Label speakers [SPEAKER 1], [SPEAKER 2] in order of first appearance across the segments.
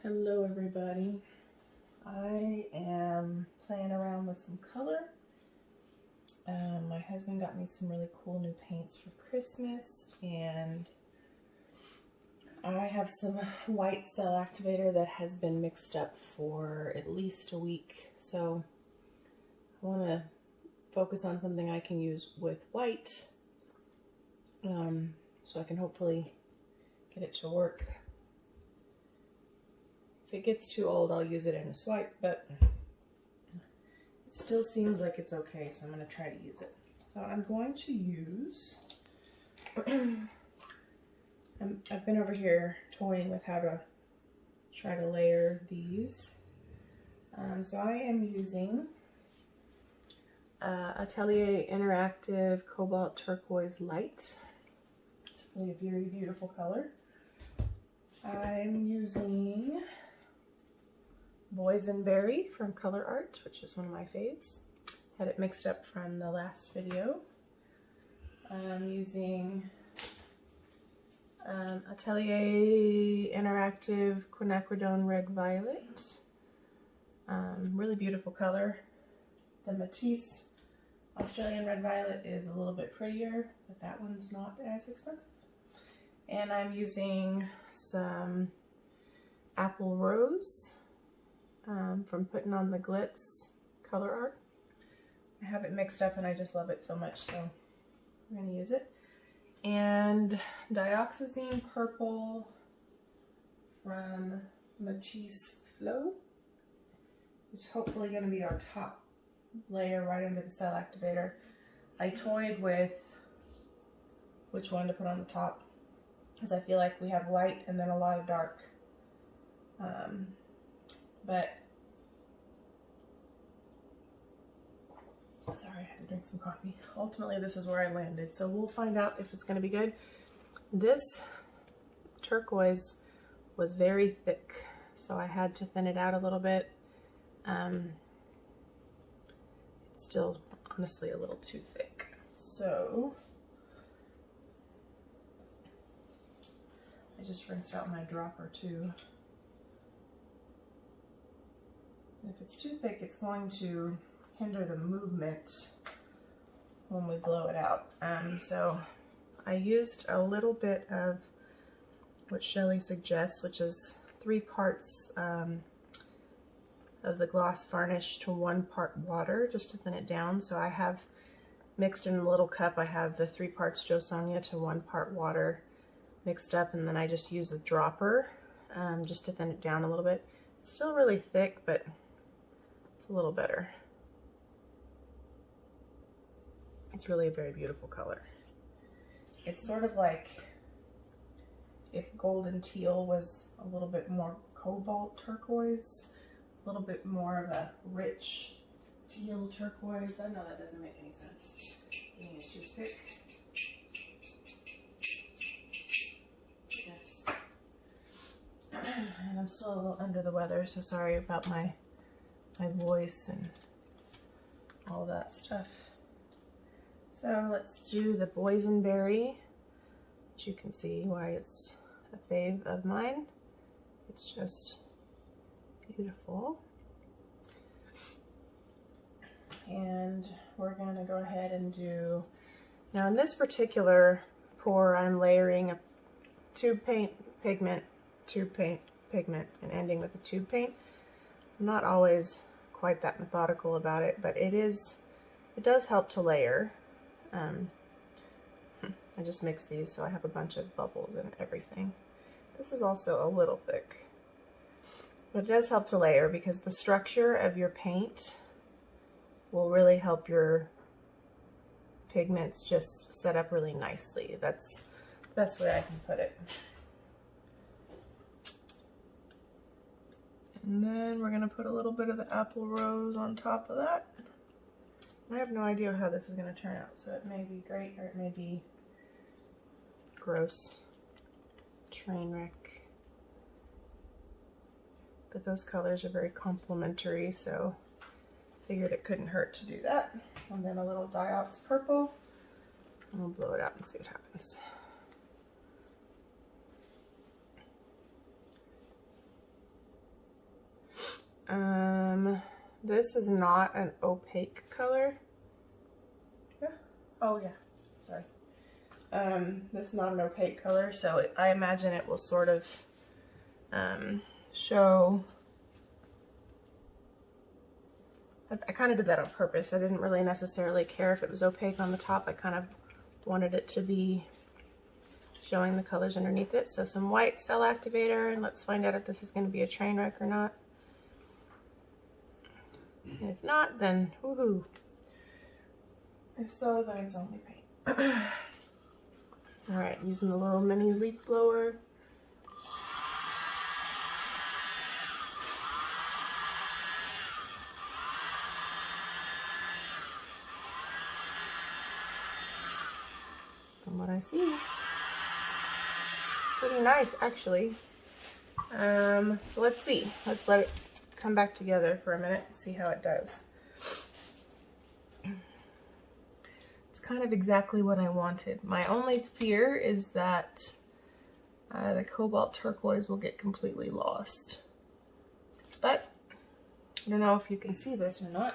[SPEAKER 1] Hello everybody. I am playing around with some color. My husband got me some really cool new paints for Christmas, and I have some white cell activator that has been mixed up for at least a week. So I want to focus on something I can use with white, so I can hopefully get it to work. If it gets too old, I'll use it in a swipe, but it still seems like it's okay, so I'm going to try to use it. So I'm going to use, I've been over here toying with how to try to layer these. So I am using Atelier Interactive Cobalt Turquoise Light. It's really a very beautiful color. I'm using Boysenberry from Colourarte, which is one of my faves. Had it mixed up from the last video. I'm using Atelier Interactive Quinacridone Red Violet. Really beautiful color. The Matisse Australian Red Violet is a little bit prettier, but that one's not as expensive. And I'm using some Apple Rose from Puttin on the Glitz Colourarte. I have it mixed up and I just love it so much, so we're going to use it. And Dioxazine Purple from Matisse Flow is hopefully going to be our top layer right under the cell activator. I toyed with which one to put on the top, because I feel like we have light and then a lot of dark. But sorry, I had to drink some coffee. Ultimately, this is where I landed, so we'll find out if it's going to be good. This turquoise was very thick, so I had to thin it out a little bit. It's still honestly a little too thick, so I just rinsed out my dropper too. If it's too thick, it's going to hinder the movement when we blow it out. So I used a little bit of what Shelley suggests, which is 3 parts of the gloss varnish to 1 part water, just to thin it down. So I have mixed in a little cup, I have the 3 parts Jo Sonja to 1 part water mixed up, and then I just use a dropper just to thin it down a little bit. It's still really thick, but it's a little better. It's really a very beautiful color. It's sort of like if golden teal was a little bit more cobalt turquoise, a little bit more of a rich teal turquoise. I know that doesn't make any sense. Being a toothpick. Yes. And I'm still a little under the weather, so sorry about my voice and all that stuff. So let's do the Boysenberry, which you can see why it's a fave of mine. It's just beautiful. And we're going to go ahead and do, now in this particular pour, I'm layering a tube paint, pigment, tube paint, pigment, and ending with a tube paint. I'm not always quite that methodical about it, but it does help to layer. I just mixed these so I have a bunch of bubbles and everything. This is also a little thick, but it does help to layer because the structure of your paint will really help your pigments just set up really nicely. That's the best way I can put it. And then we're going to put a little bit of the Apple Rose on top of that. I have no idea how this is going to turn out, so it may be great or it may be gross. Train wreck. But those colors are very complementary, so figured it couldn't hurt to do that. And then a little Diox Purple, and we'll blow it out and see what happens. This is not an opaque color. Yeah. Oh yeah, sorry. This is not an opaque color, so I imagine it will sort of show. I kind of did that on purpose. I didn't really necessarily care if it was opaque on the top. I kind of wanted it to be showing the colors underneath it. So some white cell activator, and let's find out if this is going to be a train wreck or not. And if not, then woohoo. If so, then it's only paint. All right, using the little mini leaf blower. From what I see, pretty nice actually. So let's see. Let's let it come back together for a minute and see how it does. It's kind of exactly what I wanted. My only fear is that the Cobalt Turquoise will get completely lost. But I don't know if you can see this or not.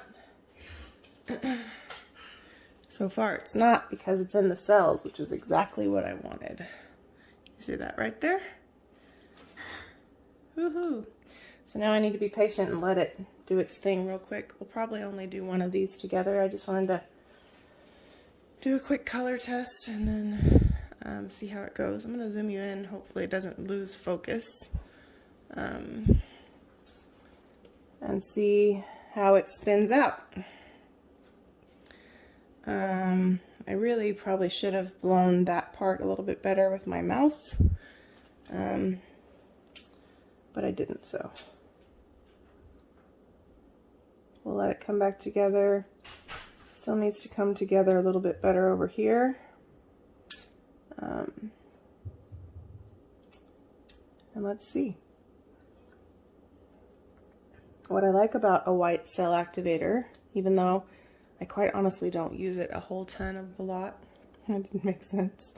[SPEAKER 1] So far it's not, because it's in the cells, which is exactly what I wanted. You see that right there? Woohoo! So now I need to be patient and let it do its thing real quick. We'll probably only do one of these together. I just wanted to do a quick color test and then see how it goes. I'm going to zoom you in. Hopefully it doesn't lose focus. And see how it spins out. I really probably should have blown that part a little bit better with my mouth, but I didn't, so we'll let it come back together. Still needs to come together a little bit better over here. And let's see. What I like about a white cell activator, even though I quite honestly don't use it a whole ton of a lot. That didn't make sense.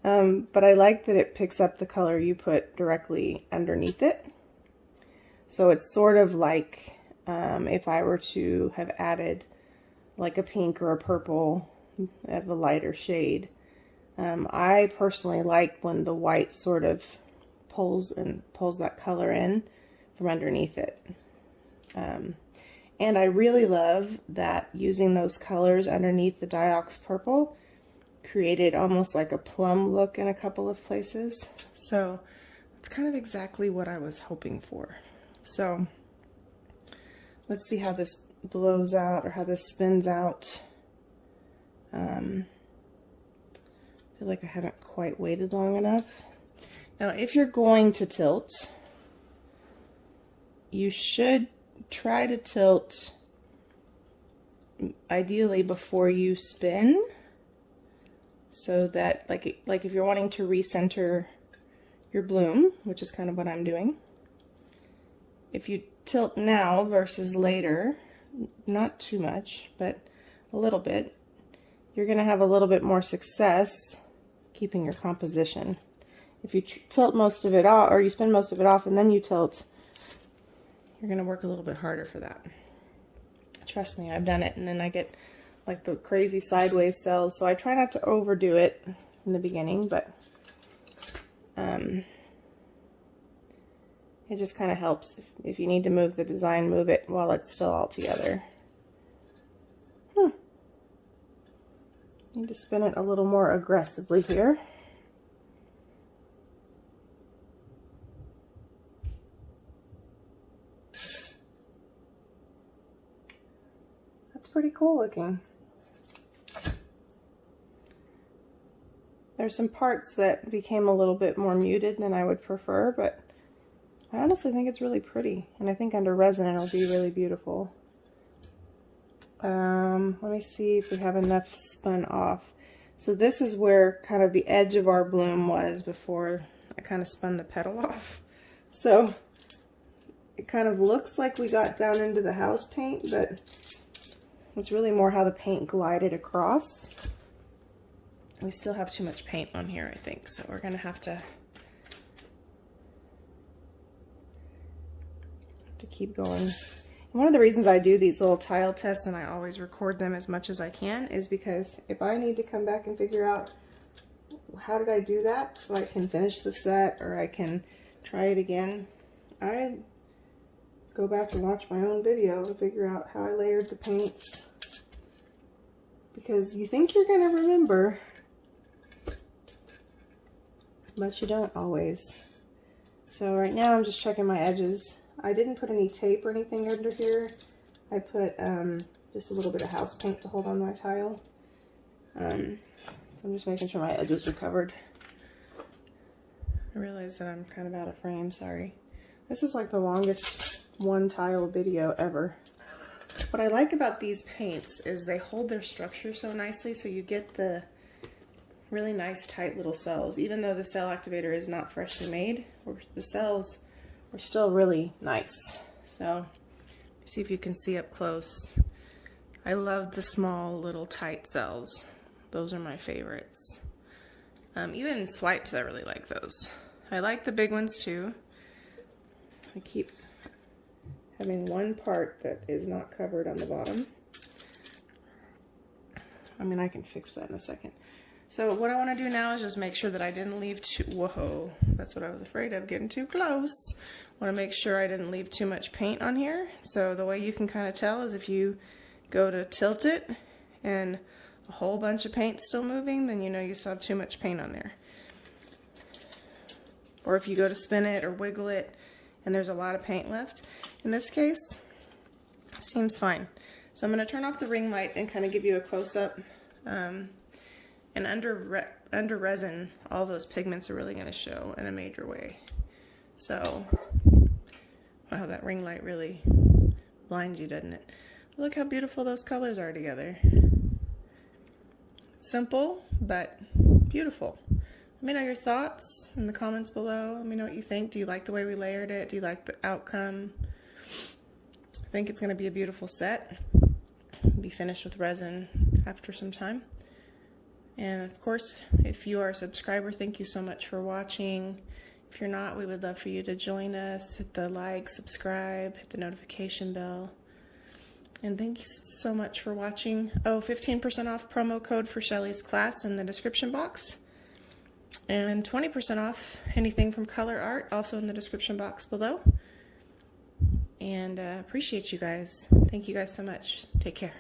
[SPEAKER 1] But I like that it picks up the color you put directly underneath it. So it's sort of like if I were to have added like a pink or a purple of a lighter shade. I personally like when the white sort of pulls that color in from underneath it. And I really love that using those colors underneath the Diox purple created almost like a plum look in a couple of places. So it's kind of exactly what I was hoping for. So let's see how this blows out or how this spins out. I feel like I haven't quite waited long enough. Now, if you're going to tilt, you should try to tilt ideally before you spin, so that like if you're wanting to recenter your bloom, which is kind of what I'm doing, if you tilt now versus later, not too much, but a little bit, you're going to have a little bit more success keeping your composition. If you tilt most of it off, or you spin most of it off and then you tilt, you're going to work a little bit harder for that. Trust me, I've done it, and then I get like the crazy sideways cells, so I try not to overdo it in the beginning, but it just kind of helps. If you need to move the design, move it while it's still all together. Need to spin it a little more aggressively here. That's pretty cool looking. There's some parts that became a little bit more muted than I would prefer, but I honestly think it's really pretty, and I think under resin it'll be really beautiful. Let me see if we have enough spun off. So this is where kind of the edge of our bloom was before I kind of spun the petal off. So it kind of looks like we got down into the house paint, but it's really more how the paint glided across. We still have too much paint on here, I think, so we're gonna have to to keep going. And one of the reasons I do these little tile tests and I always record them as much as I can is because if I need to come back and figure out how did I do that so I can finish the set or I can try it again, I go back and watch my own video to figure out how I layered the paints. Because you think you're going to remember, but you don't always. So right now I'm just checking my edges. I didn't put any tape or anything under here. I put just a little bit of house paint to hold on my tile. So I'm just making sure my edges are covered. I realize that I'm kind of out of frame, sorry. This is like the longest one tile video ever. What I like about these paints is they hold their structure so nicely, so you get the really nice tight little cells. Even though the cell activator is not freshly made, the cells are still really nice. So see if you can see up close. I love the small little tight cells. Those are my favorites. Even in swipes I really like those. I like the big ones too. I keep having one part that is not covered on the bottom. I mean, I can fix that in a second. So what I want to do now is just make sure that I didn't leave too, whoa, that's what I was afraid of, getting too close. I want to make sure I didn't leave too much paint on here. So the way you can kind of tell is if you go to tilt it and a whole bunch of paint still moving, then you know you still have too much paint on there. Or if you go to spin it or wiggle it and there's a lot of paint left. In this case, seems fine. So I'm going to turn off the ring light and kind of give you a close-up. And under resin, all those pigments are really going to show in a major way. So, wow, that ring light really blinds you, doesn't it? Look how beautiful those colors are together. Simple, but beautiful. Let me know your thoughts in the comments below. Let me know what you think. Do you like the way we layered it? Do you like the outcome? I think it's going to be a beautiful set. Be finished with resin after some time. And of course, if you are a subscriber, thank you so much for watching. If you're not, we would love for you to join us. Hit the like, subscribe, hit the notification bell. And thank you so much for watching. Oh, 15% off promo code for Shelley's class in the description box. And 20% off anything from Colourarte, also in the description box below. And appreciate you guys. Thank you guys so much. Take care.